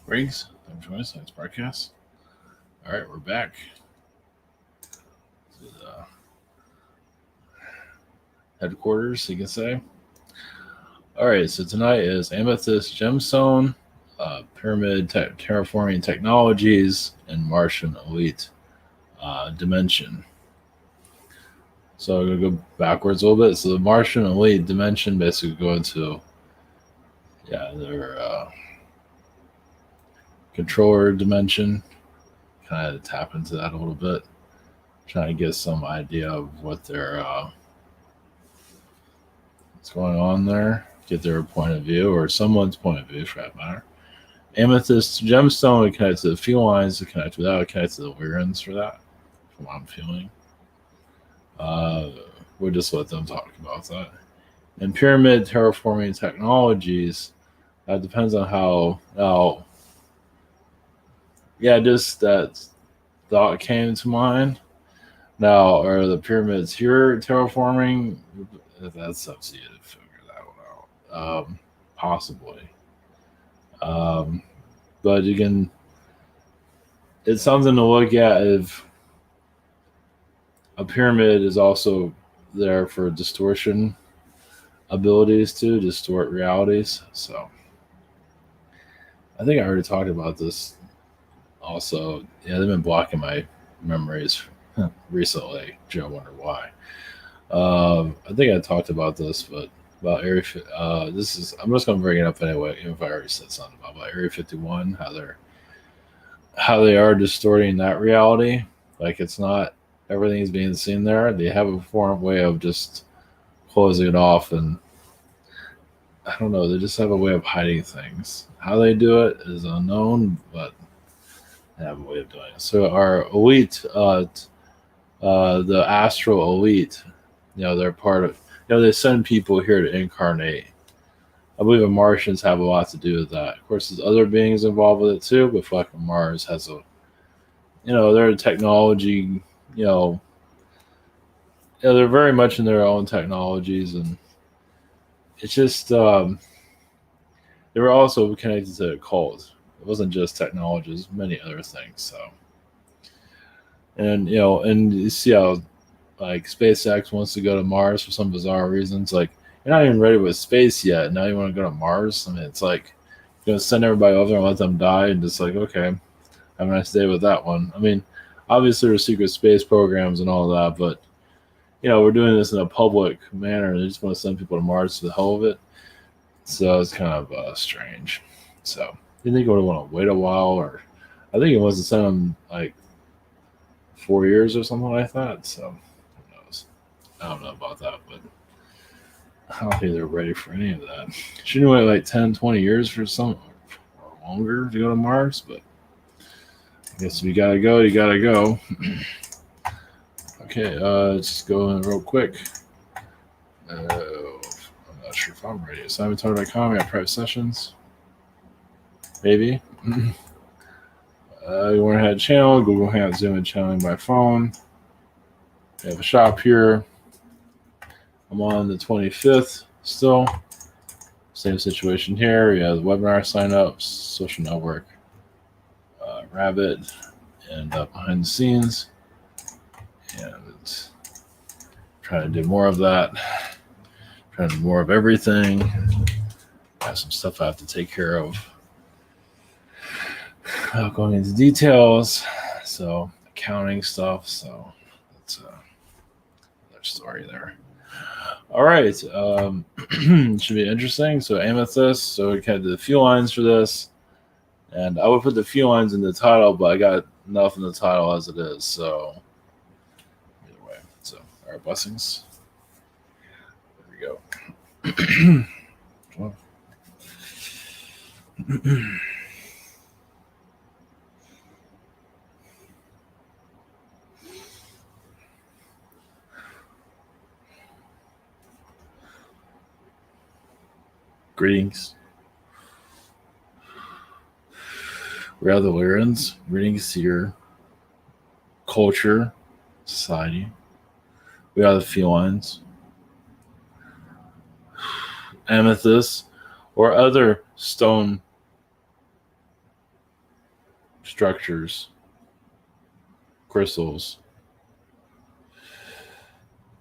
Riggs, I'm joining us on this broadcast. All right, we're back. This is, headquarters, you can say. All right, so tonight is Amethyst, Gemstone, Pyramid, Terraforming Technologies, and Martian Elite Dimension. So I'm going to go backwards a little bit. So the Martian Elite Dimension basically go into, their controller dimension. Kind of tap into that a little bit. Trying to get some idea of what their what's going on there, get their point of view or someone's point of view for that matter. Amethyst Gemstone would connect to the field lines, to connect to that, would connect to the Weirens for that, from what I'm feeling. We'll just let them talk about that. And Pyramid Terraforming Technologies, that depends on how just that thought came to mind. Now, are the pyramids here terraforming? That's up to you to figure that one out. Possibly. But you can, it's something to look at if a pyramid is also there for distortion abilities to distort realities. So I think I already talked about this also. Yeah, they've been blocking my memories recently. Joe, wonder why. I think I talked about this, but about Area. This is. I'm just going to bring it up anyway, even if I already said something about Area 51, how they are distorting that reality. Like it's not everything is being seen there. They have a way of just closing it off, and I don't know. They just have a way of hiding things. How they do it is unknown, but they have a way of doing it. So our elite. The astral elite, they're part of, they send people here to incarnate. I believe the Martians have a lot to do with that. Of course, there's other beings involved with it too, but fucking Mars has they're a technology, they're very much in their own technologies, and it's just, they were also connected to the cult. It wasn't just technology, it was many other things, so. And and you see how like SpaceX wants to go to Mars for some bizarre reasons. Like you're not even ready with space yet. Now you want to go to Mars. I mean, it's like you're gonna send everybody over and let them die, and just like okay, have a nice day with that one. I mean, obviously there's secret space programs and all that, but we're doing this in a public manner, and they just want to send people to Mars for the hell of it. So it's kind of strange. So you think you would want to wait a while, or I think it wants to send them like 4 years or something like that. So who knows? I don't know about that, but I don't think they're ready for any of that. Shouldn't wait like 10, 20 years for some or longer to go to Mars, but I guess if you gotta go, you gotta go. Okay, let's go in real quick. I'm not sure if I'm ready. SimonTarter.com, we got private sessions. Maybe. You want to have a channel, Google Hangout, Zoom, and channeling by phone. We have a shop here. I'm on the 25th still. Same situation here. We have the webinar sign up, social network, Rabbit, and behind the scenes. And trying to do more of that. Trying to do more of everything. Got some stuff I have to take care of. Without going into details, so accounting stuff, so that's another story there. All right, should be interesting. So Amethyst, so we kind of did the few lines for this, and I would put the few lines in the title, but I got enough in the title as it is, so either way. So all right, blessings. There we go. Greetings. We are the Lyrans. Greetings to your culture, society. We are the felines. Amethyst, or other stone structures, crystals.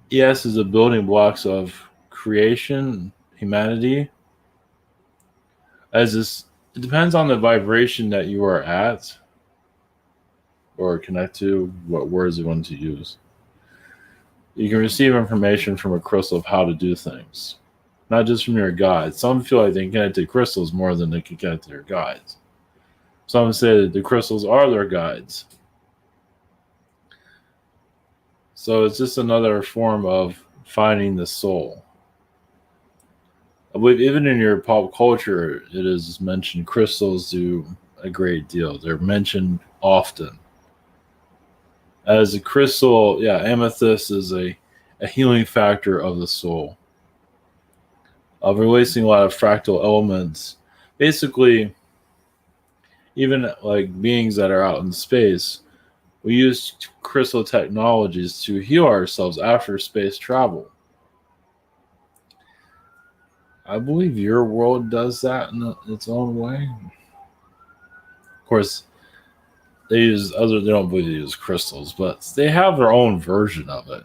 Yes, is the building blocks of creation, humanity. As this, it depends on the vibration that you are at or connect to, what words you want to use. You can receive information from a crystal of how to do things, not just from your guides. Some feel like they can connect to crystals more than they can connect to their guides. Some say that the crystals are their guides. So it's just another form of finding the soul. I believe even in your pop culture, it is mentioned crystals do a great deal. They're mentioned often. As a crystal, yeah, amethyst is a healing factor of the soul, of releasing a lot of fractal elements. Basically, even like beings that are out in space, we use crystal technologies to heal ourselves after space travel. I believe your world does that in its own way. Of course, they don't believe they use crystals, but they have their own version of it.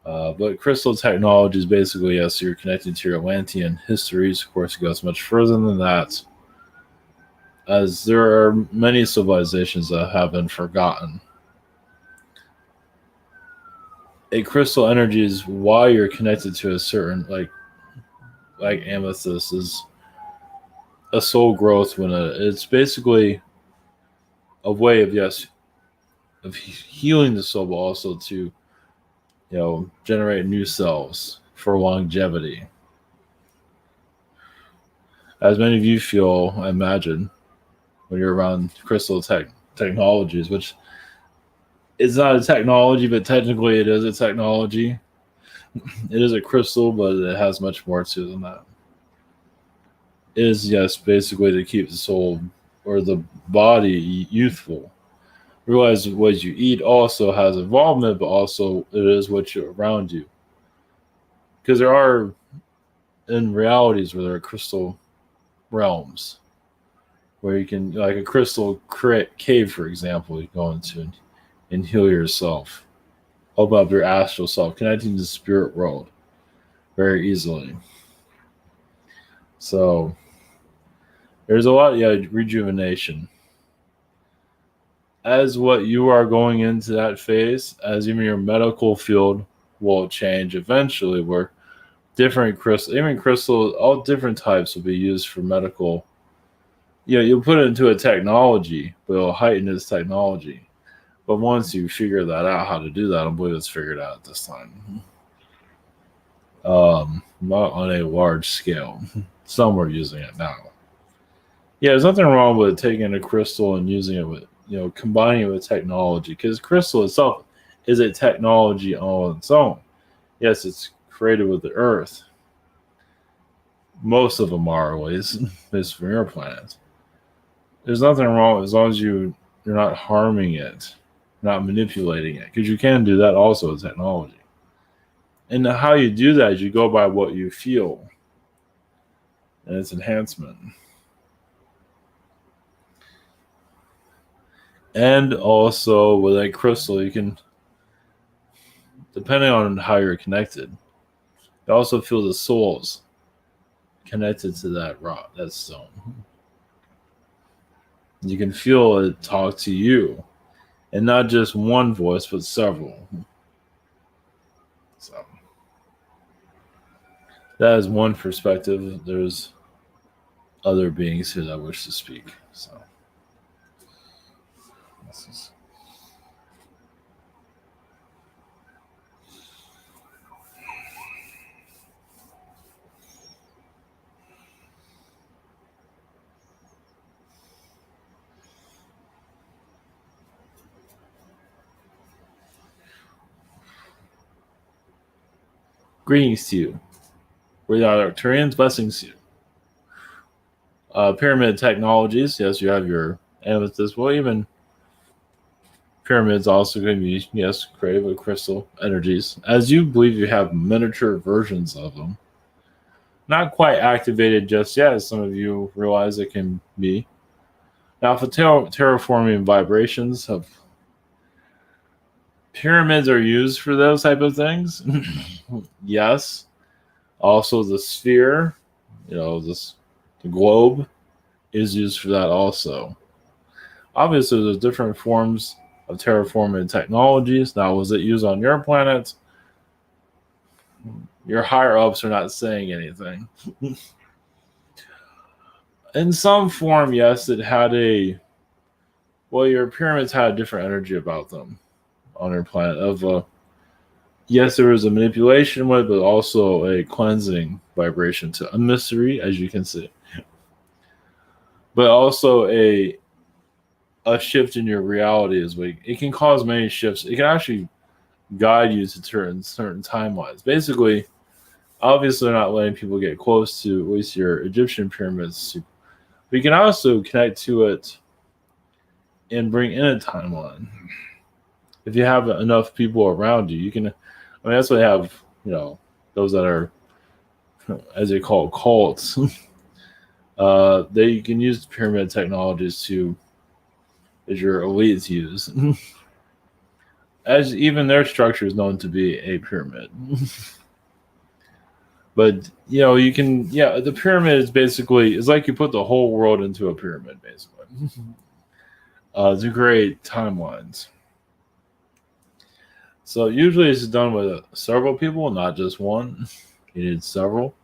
But crystal technology is basically, yes, you're connected to your Atlantean histories. Of course, it goes much further than that, as there are many civilizations that have been forgotten. A crystal energy is why you're connected to a certain, like amethyst is a soul growth it's basically a way of, yes, of healing the soul, but also to, generate new cells for longevity. As many of you feel, I imagine, when you're around crystal technologies, which is not a technology, but technically it is a technology. It is a crystal, but it has much more to it than that. It is, yes, basically to keep the soul or the body youthful. Realize what you eat also has involvement, but also it is what you're around you. Because there are, in realities, where there are crystal realms, where you can, like a crystal cave, for example, you go into and heal yourself. Open up your astral self, connecting to the spirit world very easily. So there's a lot, rejuvenation. As what you are going into that phase, as even your medical field will change eventually, where different crystals, even crystals, all different types will be used for medical. You'll put it into a technology, but it'll heighten its technology. But once you figure that out, how to do that, I believe it's figured out at this time. Not on a large scale. Some are using it now. Yeah, there's nothing wrong with taking a crystal and using it with, combining it with technology, because crystal itself is a technology on its own. Yes, it's created with the earth. Most of them are, always, based from your planet. There's nothing wrong as long as you're not harming it, not manipulating it, because you can do that also with technology. And how you do that is you go by what you feel, and it's enhancement. And also with a crystal, you can, depending on how you're connected, you also feel the souls connected to that rock, that stone. You can feel it talk to you, and not just one voice, but several. So that is one perspective. There's other beings here that wish to speak. So this is. Greetings to you. We are Arcturians, blessings to you. Pyramid technologies, yes, you have your amethyst. Well, even pyramids also can be, yes, created with crystal energies. As you believe you have miniature versions of them. Not quite activated just yet, as some of you realize it can be. Now, for terraforming vibrations of pyramids are used for those type of things. Yes. Also, the sphere, the globe is used for that also. Obviously, there's different forms of terraforming technologies. Now, was it used on your planet? Your higher ups are not saying anything. In some form, yes, it had your pyramids had a different energy about them on your planet. Yes, there was a manipulation with, but also a cleansing vibration to a mystery, as you can see. But also a shift in your reality as well. It can cause many shifts. It can actually guide you to certain timelines. Basically, obviously, they're not letting people get close to at least your Egyptian pyramids. But you can also connect to it and bring in a timeline. If you have enough people around you, you can. I mean, that's why they have, those that are, as they call it, cults. They can use pyramid technologies as your elites use. As even their structure is known to be a pyramid. But you can, the pyramid is basically, it's like you put the whole world into a pyramid, basically. To create timelines. So usually it's done with several people, not just one. You need several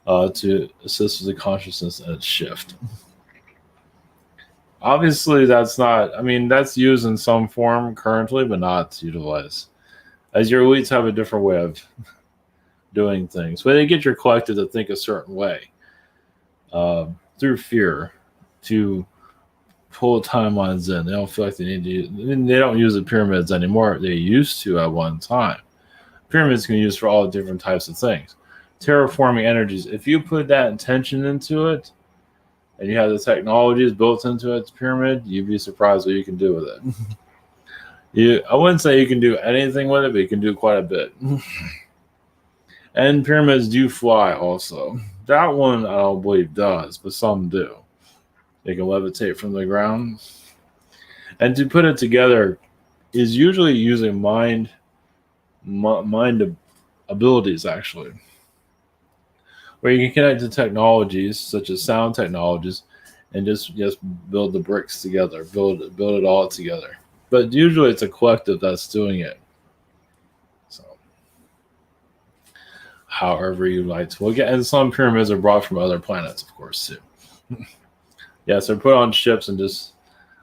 to assist with the consciousness and its shift. Obviously, that's used in some form currently, but not utilized. As your elites have a different way of doing things. But they get your collective to think a certain way through fear to pull timelines in. They don't feel like they need to. They don't use the pyramids anymore. They used to at one time. Pyramids can be used for all different types of things. Terraforming energies. If you put that intention into it, and you have the technologies built into its pyramid, you'd be surprised what you can do with it. I wouldn't say you can do anything with it, but you can do quite a bit. And pyramids do fly also. That one I don't believe does, but some do. They can levitate from the ground. And to put it together is usually using mind abilities, actually. Where you can connect to technologies such as sound technologies and just build the bricks together, build it all together. But usually it's a collective that's doing it. So however you like to look at it. And some pyramids are brought from other planets, of course, too. Yes, they're put on ships and just,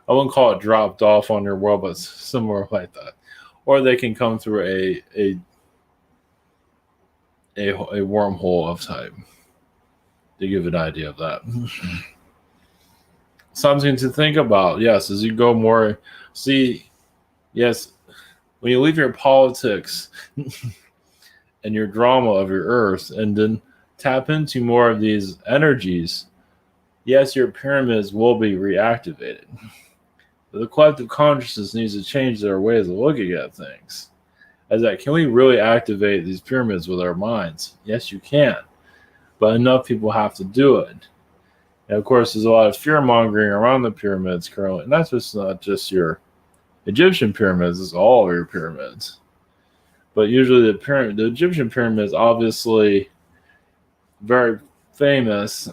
I wouldn't call it dropped off on your world, but similar like that. Or they can come through a wormhole of type to give an idea of that. Something to think about, yes, as you go more. See, yes, when you leave your politics and your drama of your earth and then tap into more of these energies, yes, your pyramids will be reactivated. But the collective consciousness needs to change their ways of looking at things. As that, can we really activate these pyramids with our minds? Yes, you can. But enough people have to do it. And of course, there's a lot of fear mongering around the pyramids currently. And that's just not just your Egyptian pyramids, it's all of your pyramids. But usually the Egyptian pyramids, obviously very famous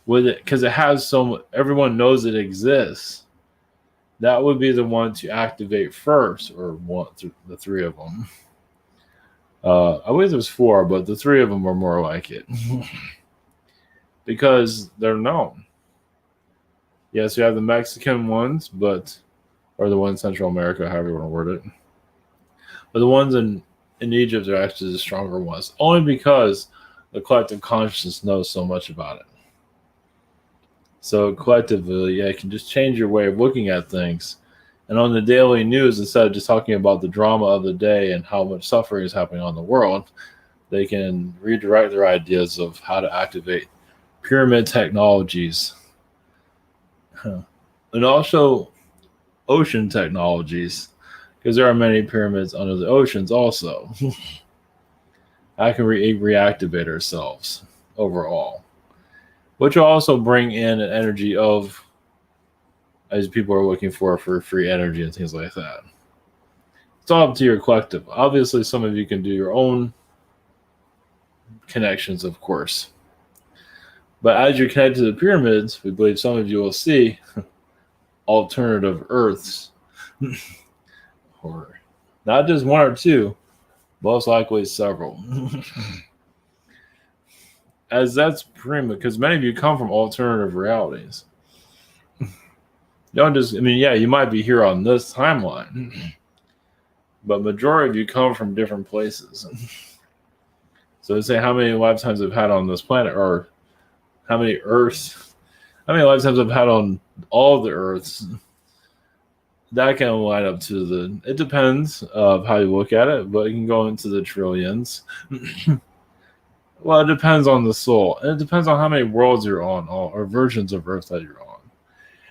with it because it has everyone knows it exists. That would be the one to activate first, or one, the three of them. I believe there's four, but the three of them are more like it because they're known. Yes, you have the Mexican ones, or the ones in Central America, however you want to word it. But the ones in Egypt are actually the stronger ones, only because the collective consciousness knows so much about it. So collectively, it can just change your way of looking at things. And on the daily news, instead of just talking about the drama of the day and how much suffering is happening on the world, they can redirect their ideas of how to activate pyramid technologies. And also ocean technologies, because there are many pyramids under the oceans also. How can we reactivate ourselves overall? Which will also bring in an energy of as people are looking for free energy and things like that. It's all up to your collective. Obviously, some of you can do your own connections, of course. But as you're connected to the pyramids, we believe some of you will see alternative Earths, or not just one or two, most likely several. As that's pyramid, because many of you come from alternative realities. You don't just, I mean, yeah, you might be here on this timeline, but majority of you come from different places. So say how many lifetimes I've had on this planet, or how many Earths, how many lifetimes I've had on all the Earths. That can line up to it depends of how you look at it, but it can go into the trillions. Well, it depends on the soul. And it depends on how many worlds you're on, or versions of Earth that you're on.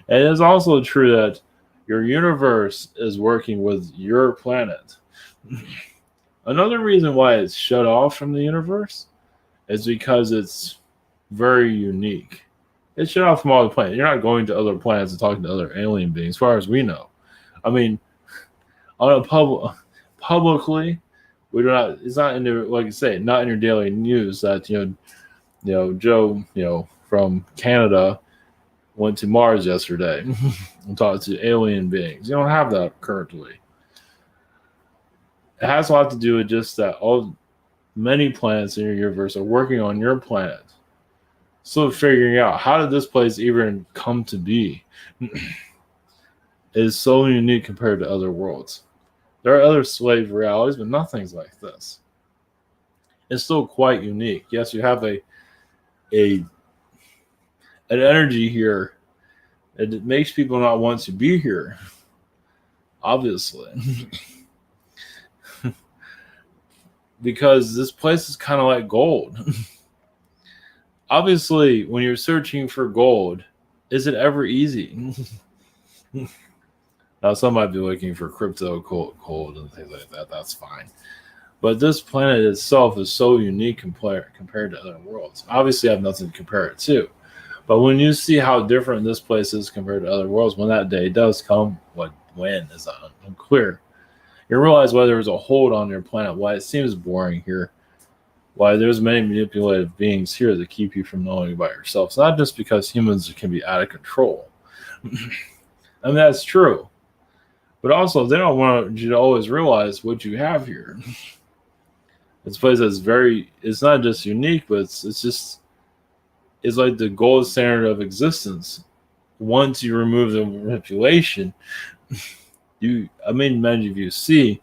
And it is also true that your universe is working with your planet. Another reason why it's shut off from the universe is because it's very unique. It's shut off from all the planets. You're not going to other planets and talking to other alien beings, as far as we know. I mean, on a publicly, we do not. It's not in your, like I say, not in your daily news that Joe from Canada went to Mars yesterday and talked to alien beings. You don't have that currently. It has a lot to do with just that many planets in your universe are working on your planet. So figuring out how did this place even come to be is so unique compared to other worlds. There are other slave realities, but nothing's like this. It's still quite unique. Yes, you have an energy here. It makes people not want to be here, obviously. Because this place is kind of like gold. Obviously, when you're searching for gold, is it ever easy? Now, some might be looking for crypto gold and things like that. That's fine. But this planet itself is so unique compared to other worlds. Obviously, I have nothing to compare it to. But when you see how different this place is compared to other worlds, when that day does come, when is unclear, you realize why there's a hold on your planet, why it seems boring here, why there's many manipulative beings here that keep you from knowing about yourself. It's not just because humans can be out of control. I mean, that's true. But also, they don't want you to always realize what you have here. It's a place that's it's not just unique, but it's like the gold standard of existence. Once you remove the manipulation, many of you see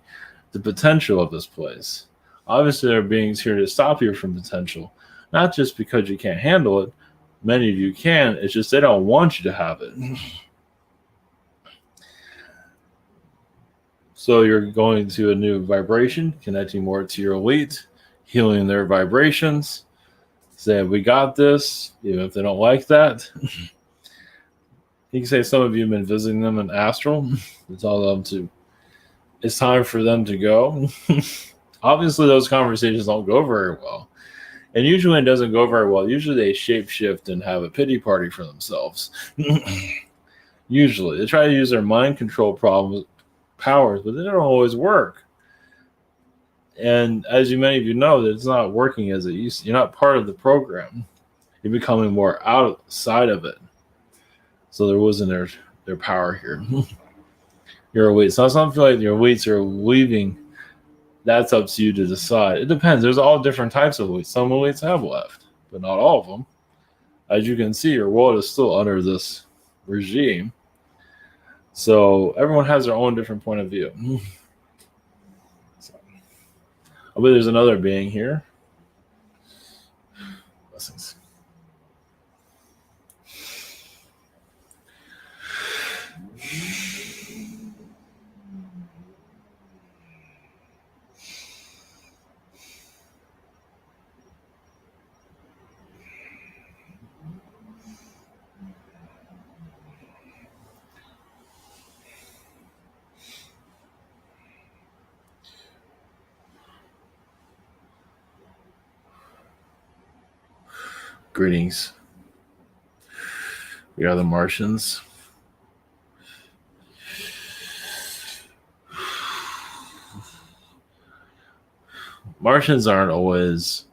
the potential of this place. Obviously, there are beings here to stop you from potential, not just because you can't handle it. Many of you can. It's just they don't want you to have it. So you're going to a new vibration, connecting more to your elite, healing their vibrations, saying, we got this, even if they don't like that. You can say some of you have been visiting them in astral. Tell them it's time for them to go. Obviously, those conversations don't go very well. And usually it doesn't go very well. Usually they shapeshift and have a pity party for themselves. Usually. They try to use their mind control powers, but they don't always work. And as many of you know, that it's not working as it used to. You're not part of the program. You're becoming more outside of it. So there wasn't their power here. Your elites. So some feel like your elites are leaving. That's up to you to decide. It depends. There's all different types of elites. Some elites have left, but not all of them. As you can see, your world is still under this regime. So everyone has their own different point of view. So, I believe there's another being here. Blessings. Greetings. We are the Martians. Martians aren't always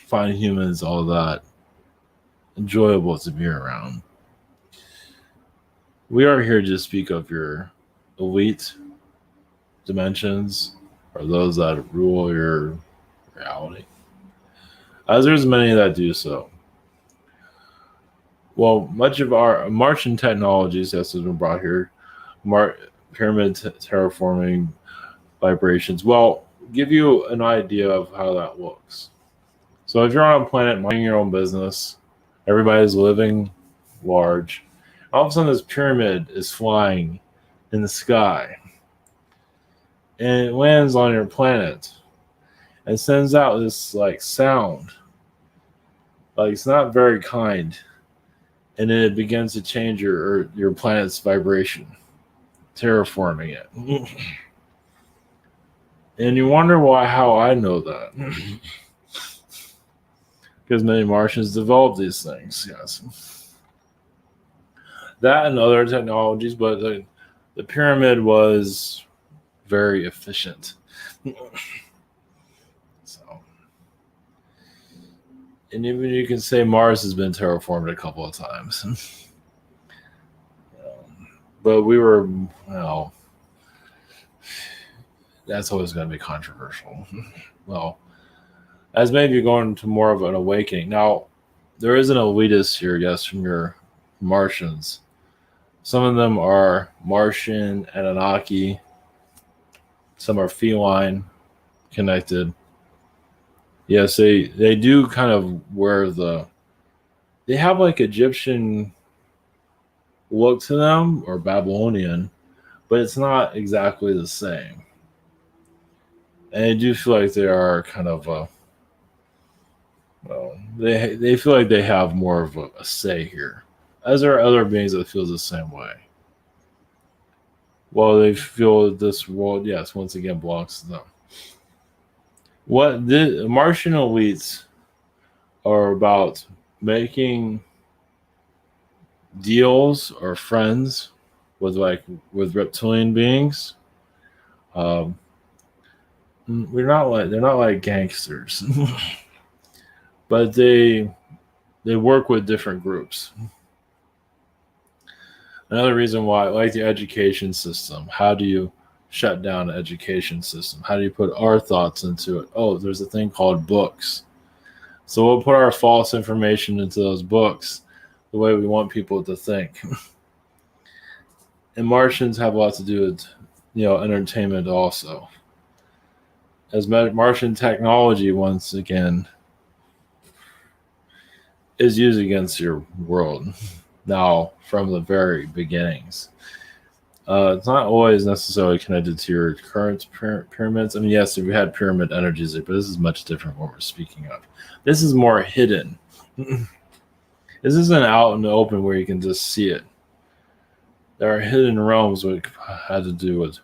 find humans all that enjoyable to be around. We are here to speak of your elite dimensions, or those that rule your reality, as there's many that do so. Well, much of our Martian technologies has been brought here, pyramid terraforming, vibrations. Well, give you an idea of how that looks. So if you're on a planet minding your own business, everybody's living large, all of a sudden this pyramid is flying in the sky, and it lands on your planet and sends out this like sound, like it's not very kind, and then it begins to change your planet's vibration, terraforming it. And you wonder how I know that. Because many Martians developed these things, yes. That and other technologies, but the pyramid was very efficient. So, and even you can say Mars has been terraformed a couple of times. But we were, well, that's always going to be controversial. Well, as maybe you're going to more of an awakening. Now, there is an elitist here, yes, from your Martians. Some of them are Martian, Anunnaki. Some are feline connected. Yes, they do kind of wear they have like Egyptian look to them, or Babylonian, but it's not exactly the same. And I do feel like they are kind of well, they feel like they have more of a say here, as there are other beings that feel the same way. Well, they feel this world, yes, once again belongs to them. What the Martian elites are about making deals or friends with reptilian beings. They're not like gangsters, but they work with different groups. Another reason why, like the education system, how do you shut down an education system? How do you put our thoughts into it? Oh, there's a thing called books. So we'll put our false information into those books the way we want people to think. And Martians have a lot to do with, entertainment also. As Martian technology, once again, is used against your world now from the very beginnings. It's not always necessarily connected to your current pyramids. I mean, yes, we had pyramid energies there, but this is much different what we're speaking of. This is more hidden. This isn't out in the open where you can just see it. There are hidden realms which had to do with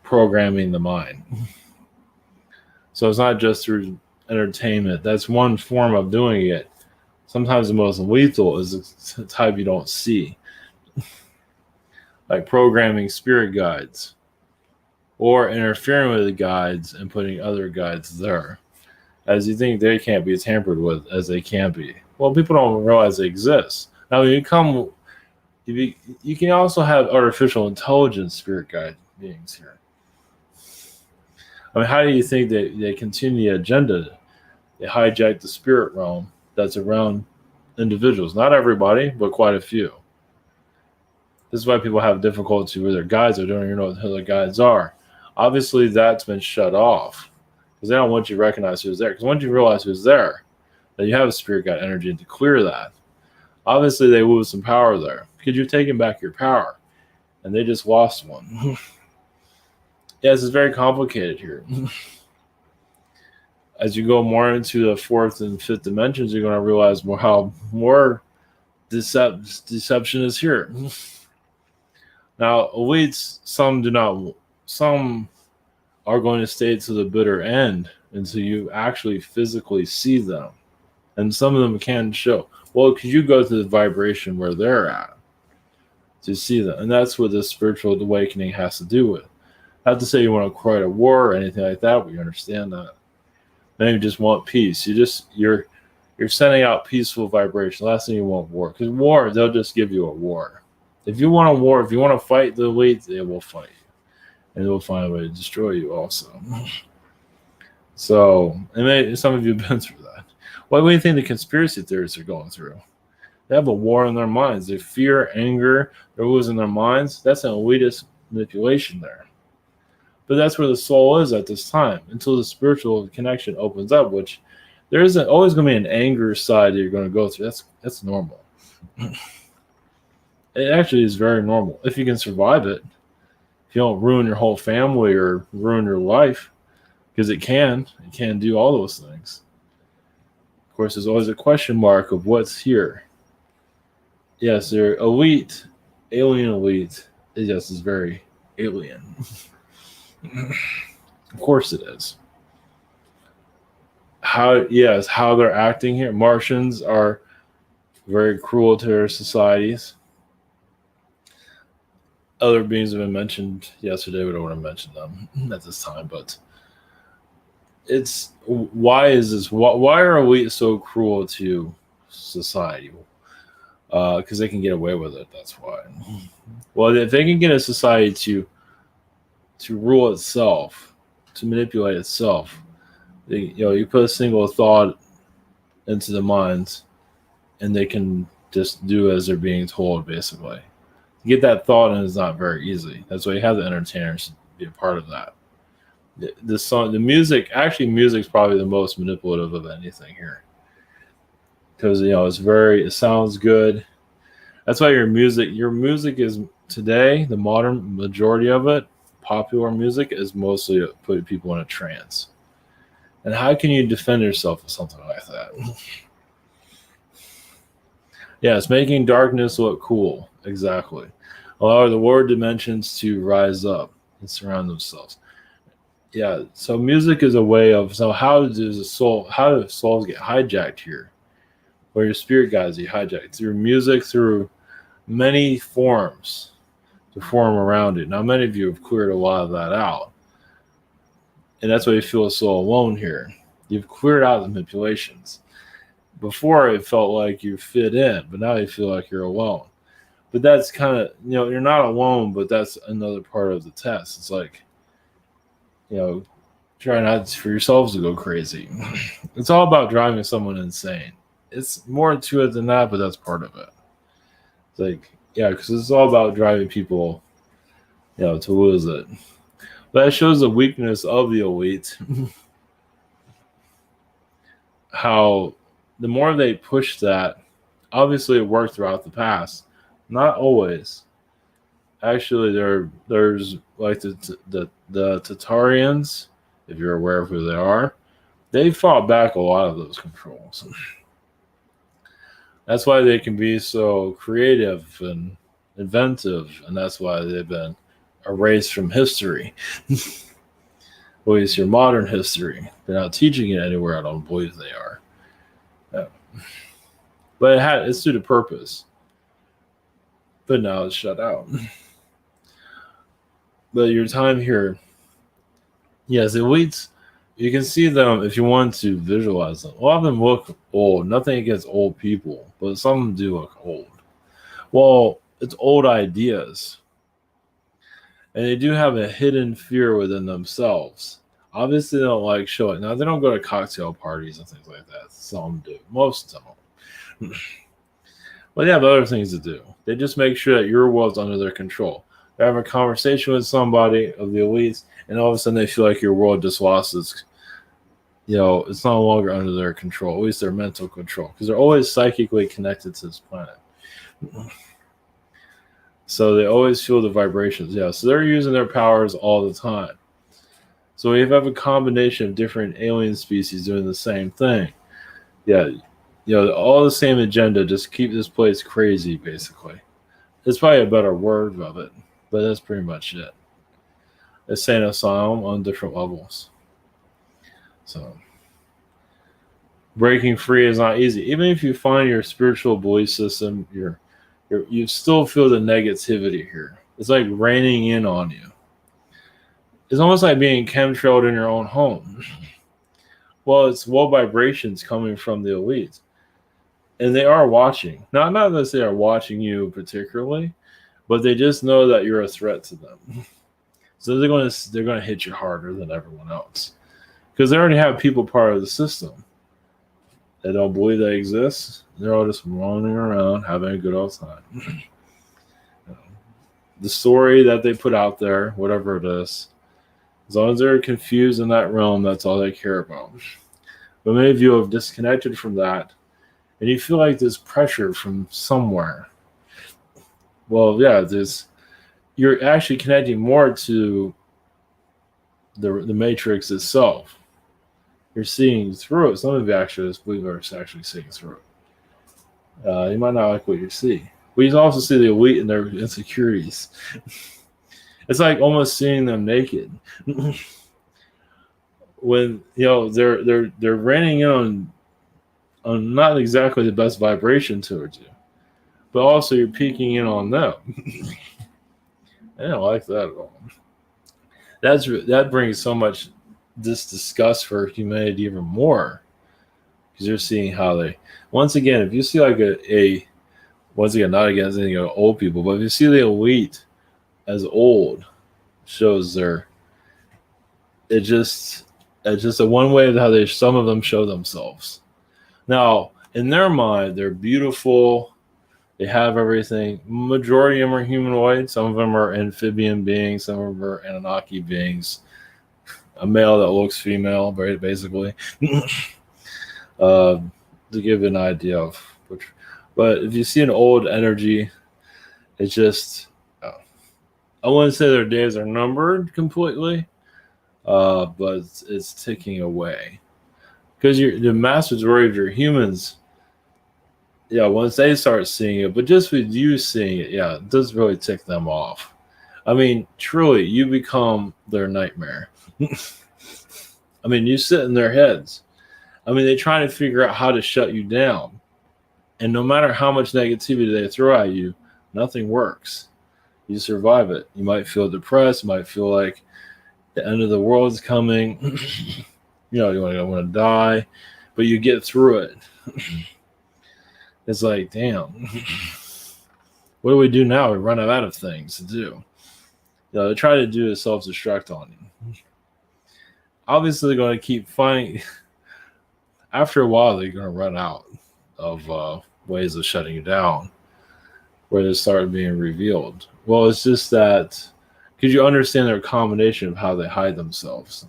programming the mind. So it's not just through entertainment. That's one form of doing it. Sometimes the most lethal is the type you don't see. Like programming spirit guides, or interfering with the guides and putting other guides there, as you think they can't be tampered with as they can be. Well, people don't realize they exist. Now, when you can also have artificial intelligence spirit guide beings here. I mean, how do you think they continue the agenda? They hijack the spirit realm that's around individuals. Not everybody, but quite a few. This is why people have difficulty with their guides. They don't even know who the guides are. Obviously, that's been shut off because they don't want you to recognize who's there. Because once you realize who's there, that you have a spirit guide energy to clear that. Obviously, they lose some power there because you're taking back your power, and they just lost one. Yes, it's very complicated here. As you go more into the fourth and fifth dimensions, you're going to realize how more deception is here. Now, elites, some are going to stay to the bitter end until you actually physically see them. And some of them can show. Well, because you go to the vibration where they're at to see them. And that's what this spiritual awakening has to do with. Not to say you want to create a war or anything like that, but you understand that. Maybe you just want peace. You're sending out peaceful vibration. Last thing you want war, because war, they'll just give you a war. If you want a war, if you want to fight the elite, they will fight you, and they'll find a way to destroy you also. So, and some of you have been through that. What do you think the conspiracy theorists are going through? They have a war in their minds. They fear, anger, they're losing their minds. That's an elitist manipulation there. But that's where the soul is at this time, until the spiritual connection opens up, which there isn't always going to be an anger side that you're going to go through. That's normal. It actually is very normal if you can survive it. If you don't ruin your whole family or ruin your life, because it can do all those things. Of course, there's always a question mark of what's here. Yes, they're elite, alien elite. Yes, it's very alien. Of course it is. How they're acting here. Martians are very cruel to their societies. Other beings have been mentioned yesterday. We don't want to mention them at this time, but why is this? Why are elites so cruel to society? Because they can get away with it. That's why. Well, if they can get a society to rule itself, to manipulate itself, you put a single thought into the minds, and they can just do as they're being told, basically. To get that thought in is not very easy. That's why you have the entertainers be a part of that. The song, the music, actually, music's probably the most manipulative of anything here, because it sounds good. That's why your music is today, the modern majority of it, popular music, is mostly to put people in a trance. And how can you defend yourself with something like that? Yeah, it's making darkness look cool. Exactly. Allow the lower dimensions to rise up and surround themselves. Yeah, so music is a way of, how do souls get hijacked here? Or your spirit guides get hijacked through music, through many forms to form around it. Now, many of you have cleared a lot of that out. And that's why you feel so alone here. You've cleared out the manipulations. Before, it felt like you fit in, but now you feel like you're alone. But that's kind of, you're not alone, but that's another part of the test. It's like, try not for yourselves to go crazy. It's all about driving someone insane. It's more to it than that, but that's part of it. It's like, because it's all about driving people, to lose it. But that shows the weakness of the elite. How the more they push that, obviously it worked throughout the past. Not always. Actually, there's like the Tatarians, if you're aware of who they are, they fought back a lot of those controls. That's why they can be so creative and inventive, and that's why they've been erased from history. At least your modern history. They're not teaching it anywhere. I don't believe they are. Yeah. But it's due to purpose. But now it's shut out. But your time here, yes, the elites, you can see them if you want to visualize them. A lot of them look old. Nothing against old people, but some of them do look old. Well, it's old ideas. And they do have a hidden fear within themselves. Obviously, they don't like showing. Now, they don't go to cocktail parties and things like that. Some do. Most don't. But they have other things to do. They just make sure that your world's under their control. They have a conversation with somebody of the elites, and all of a sudden they feel like your world just lost its, it's no longer under their control, at least their mental control, because they're always psychically connected to this planet. So they always feel the vibrations. Yeah, so they're using their powers all the time. So we have a combination of different alien species doing the same thing. Yeah, all the same agenda, just keep this place crazy, basically. It's probably a better word of it, but that's pretty much it. It's an asylum on different levels. So breaking free is not easy. Even if you find your spiritual belief system, you still feel the negativity here. It's like raining in on you. It's almost like being chemtrailed in your own home. Well, it's low vibrations coming from the elite, and they are watching. Not that they are watching you particularly, but they just know that you're a threat to them. So they're gonna hit you harder than everyone else because they already have people part of the system. They don't believe they exist. They're all just roaming around having a good old time. The story that they put out there, whatever it is, as long as they're confused in that realm, that's all they care about. But many of you have disconnected from that, and you feel like there's pressure from somewhere. Well, yeah, you're actually connecting more to the matrix itself. You're seeing through it. Some of you actually believe are actually seeing through it. You might not like what you see. But you also see the elite and their insecurities. It's like almost seeing them naked. When they're raining in on not exactly the best vibration towards you, but also you're peeking in on them. I don't like that at all. That brings so much disgust for humanity even more, because you're seeing how they. Once again, if you see like a once again, not against any old people, but if you see the elite as old, shows it's just a one way of how some of them show themselves. Now, in their mind, they're beautiful. They have everything. Majority of them are humanoid. Some of them are amphibian beings. Some of them are Anunnaki beings. A male that looks female, basically. To give you an idea of which. But if you see an old energy, it's just, I wouldn't say their days are numbered completely, but it's ticking away. Because the mass majority of your humans, once they start seeing it, but just with you seeing it, it does really tick them off. I mean, truly, you become their nightmare. I mean, you sit in their heads. I mean, they try to figure out how to shut you down. And no matter how much negativity they throw at you, nothing works. You survive it. You might feel depressed. You might feel like the end of the world is coming. You want to die, but you get through it. It's like, damn. What do we do now? We run out of things to do. They try to do is self-destruct on you. Obviously, they're going to keep finding. After a while, they're going to run out of ways of shutting you down, where they start being revealed. Well, it's just that because you understand their combination of how they hide themselves.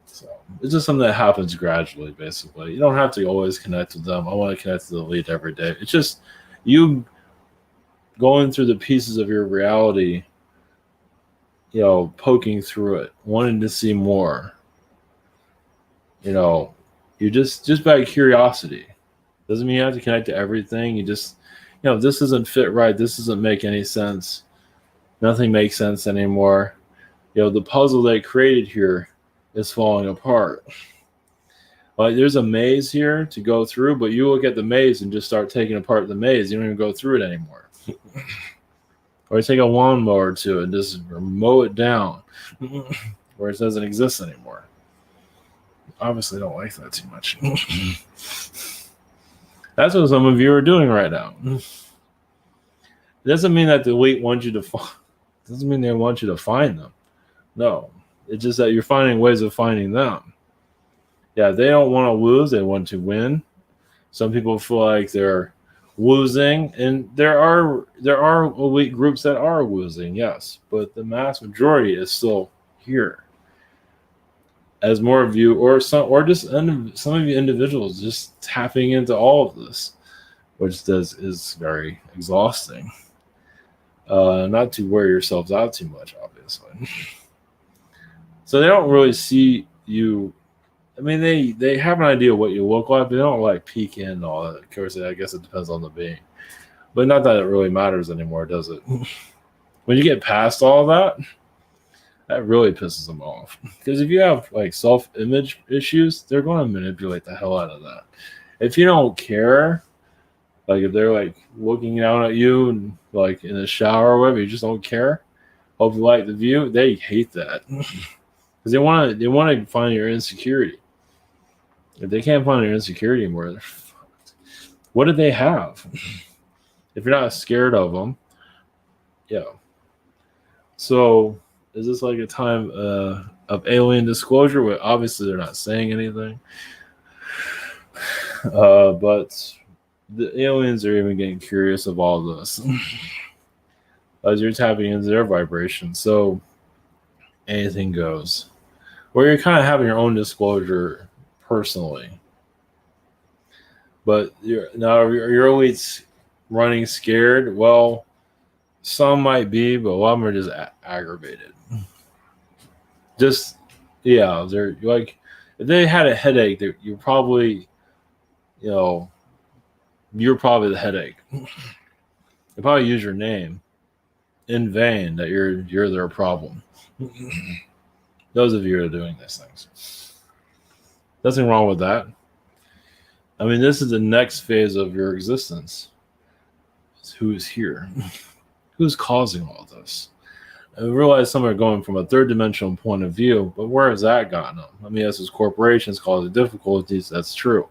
So it's just something that happens gradually, basically. You don't have to always connect with them. I want to connect to the elite every day. It's just you going through the pieces of your reality, poking through it, wanting to see more. You just by curiosity. Doesn't mean you have to connect to everything. You just, this doesn't fit right. This doesn't make any sense. Nothing makes sense anymore. The puzzle they created here is falling apart. Like there's a maze here to go through, but you look at the maze and just start taking apart the maze. You don't even go through it anymore. Or you take a lawnmower to it and just mow it down where it doesn't exist anymore. Obviously, don't like that too much. That's what some of you are doing right now. It doesn't mean that the elite want you to doesn't mean they want you to find them. No. It's just that you're finding ways of finding them. Yeah, they don't want to lose. They want to win. Some people feel like they're losing. And there are elite groups that are losing, yes. But the mass majority is still here. As more of you, or some of you individuals just tapping into all of this, which is very exhausting. Not to wear yourselves out too much, obviously. So they don't really see you. I mean, they have an idea what you look like, but they don't like peek in and all that. Of course, I guess it depends on the being. But not that it really matters anymore, does it? When you get past all that really pisses them off. Because if you have like self-image issues, they're going to manipulate the hell out of that. If you don't care, like if they're like looking down at you and like in the shower or whatever, you just don't care, Hope you like the view. They hate that because they want to find your insecurity. If they can't find your insecurity anymore, they're fucked. What do they have? If you're not scared of them, yeah. So is this like a time of alien disclosure? Where obviously they're not saying anything, but the aliens are even getting curious of all this as you're tapping into their vibration. So anything goes. Or you're kind of having your own disclosure personally, but you're always running scared. Well, some might be, but a lot of them are just aggravated. Just they're like if they had a headache, you're probably you're probably the headache. They probably use your name in vain that you're their problem. Those of you who are doing these things. Nothing wrong with that. I mean, this is the next phase of your existence. It's who's here? Who's causing all this? I realize some are going from a third dimensional point of view, but where has that gotten them? I mean, yes, it's corporations causing difficulties, that's true.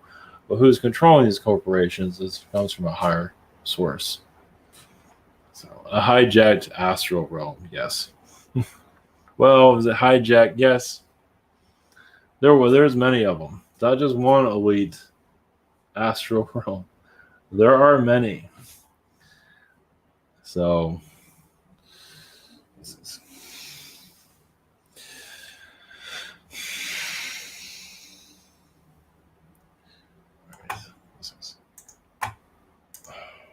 But who's controlling these corporations? This comes from a higher source. So, a hijacked astral realm, yes. Well, is it hijacked? Yes. There's many of them. It's not just one elite astral realm. There are many. So